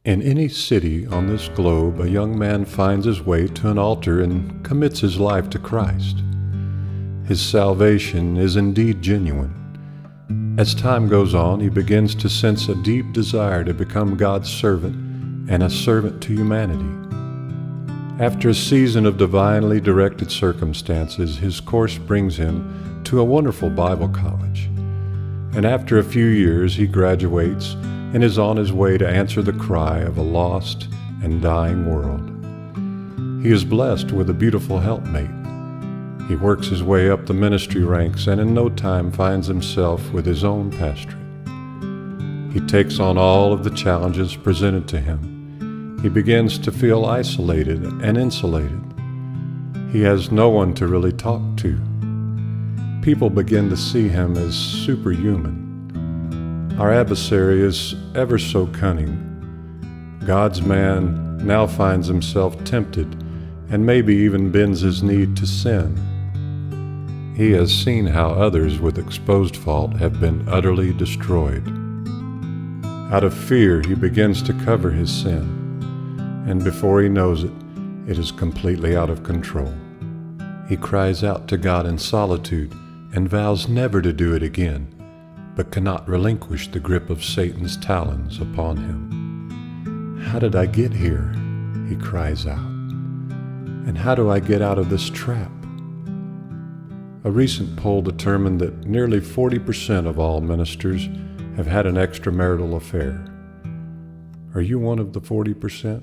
In any city on this globe, a young man finds his way to an altar and commits his life to Christ. His salvation is indeed genuine. As time goes on, he begins to sense a deep desire to become God's servant and a servant to humanity. After a season of divinely directed circumstances, his course brings him to a wonderful Bible college. And after a few years, he graduates and is on his way to answer the cry of a lost and dying world. He is blessed with a beautiful helpmate. He works his way up the ministry ranks and in no time finds himself with his own pastorate. He takes on all of the challenges presented to him. He begins to feel isolated and insulated. He has no one to really talk to. People begin to see him as superhuman. Our adversary is ever so cunning. God's man now finds himself tempted and maybe even bends his knee to sin. He has seen how others with exposed fault have been utterly destroyed. Out of fear, he begins to cover his sin, and before he knows it, it is completely out of control. He cries out to God in solitude and vows never to do it again, but cannot relinquish the grip of Satan's talons upon him. How did I get here? He cries out. And how do I get out of this trap? A recent poll determined that nearly 40% of all ministers have had an extramarital affair. Are you one of the 40%?